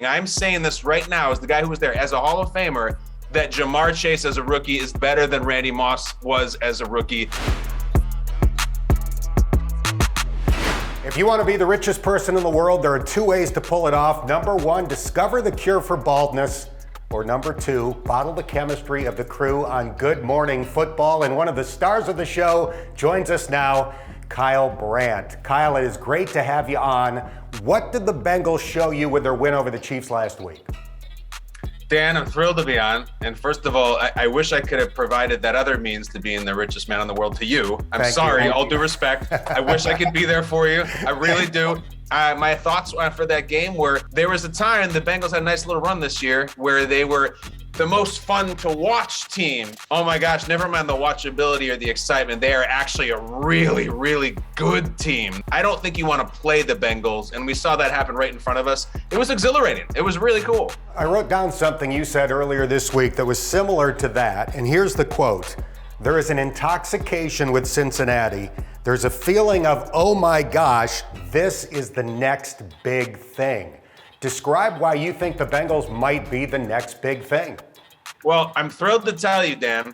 I'm saying this right now as the guy who was there as a Hall of Famer, that Jamar Chase as a rookie is better than Randy Moss was as a rookie. If you want to be the richest person in the world, there are two ways to pull it off. Number one, discover the cure for baldness. Or number two, bottle the chemistry of the crew on Good Morning Football. And one of the stars of the show joins us now, Kyle Brandt. Kyle, it is great to have you on. What did the Bengals show you with their win over the Chiefs last week? Dan, I'm thrilled to be on. And first of all, I wish I could have provided that other means to being the richest man in the world to you. I'm sorry, all due respect. I wish I could be there for you. I really do. My thoughts for that game were, there was a time the Bengals had a nice little run this year where they were the most fun to watch team. Oh my gosh, never mind the watchability or the excitement. They are actually a really, really good team. I don't think you want to play the Bengals, and we saw that happen right in front of us. It was exhilarating. It was really cool. I wrote down something you said earlier this week that was similar to that, and here's the quote. There is an intoxication with Cincinnati. There's a feeling of, oh my gosh, this is the next big thing. Describe why you think the Bengals might be the next big thing. Well, I'm thrilled to tell you, Dan,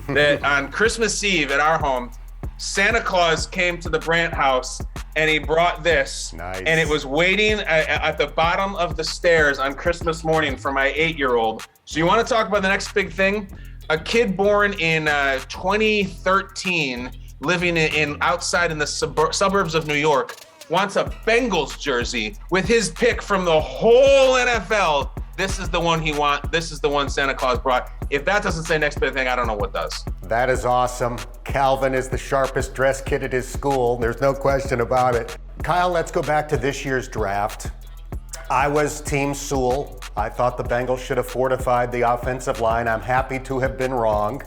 that on Christmas Eve at our home, Santa Claus came to the Brandt house and he brought this. Nice. And it was waiting at the bottom of the stairs on Christmas morning for my 8-year-old. So you want to talk about the next big thing? A kid born in 2013, living in outside in the suburbs of New York, wants a Bengals jersey with his pick from the whole NFL. This is the one he wants. This is the one Santa Claus brought. If that doesn't say next big thing, I don't know what does. That is awesome. Calvin is the sharpest dressed kid at his school. There's no question about it. Kyle, let's go back to this year's draft. I was Team Sewell. I thought the Bengals should have fortified the offensive line. I'm happy to have been wrong.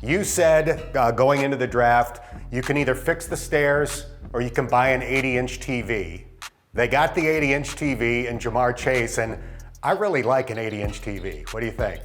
You said going into the draft, you can either fix the stairs or you can buy an 80-inch TV. They got the 80-inch TV in Jamar Chase, and I really like an 80-inch TV. What do you think?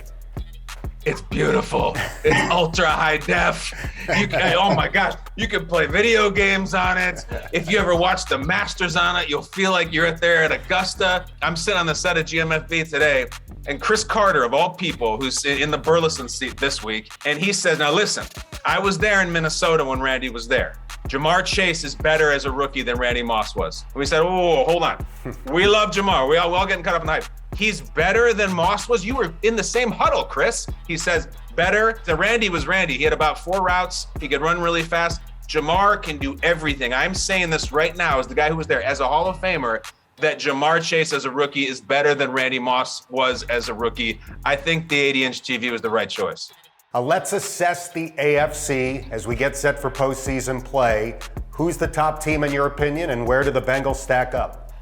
It's beautiful. It's ultra high def. Oh my gosh, you can play video games on it. If you ever watch the Masters on it, you'll feel like you're there at Augusta. I'm sitting on the set of GMFB today, and Chris Carter, of all people, who's in the Burleson seat this week, and he says, now listen, I was there in Minnesota when Randy was there. Jamar Chase is better as a rookie than Randy Moss was. And we said, oh, hold on. We love Jamar. We're all getting caught up in the hype. He's better than Moss was. You were in the same huddle, Chris. He says better. So Randy was Randy. He had about 4 routes. He could run really fast. Jamar can do everything. I'm saying this right now as the guy who was there as a Hall of Famer, that Jamar Chase as a rookie is better than Randy Moss was as a rookie. I think the 80-inch TV was the right choice. Let's assess the AFC as we get set for postseason play. Who's the top team in your opinion, and where do the Bengals stack up?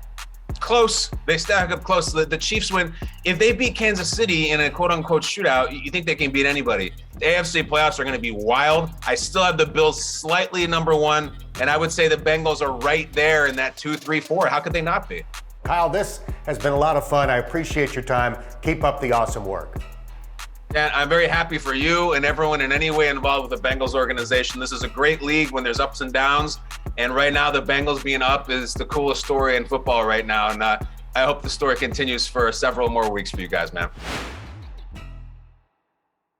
Close. They stack up close. The Chiefs win. If they beat Kansas City in a quote-unquote shootout, you think they can beat anybody. The AFC playoffs are going to be wild. I still have the Bills slightly number one, and I would say the Bengals are right there in that 2, 3, 4. How could they not be? Kyle, this has been a lot of fun. I appreciate your time. Keep up the awesome work. And I'm very happy for you and everyone in any way involved with the Bengals organization. This is a great league when there's ups and downs. And right now, the Bengals being up is the coolest story in football right now. And I hope the story continues for several more weeks for you guys, man.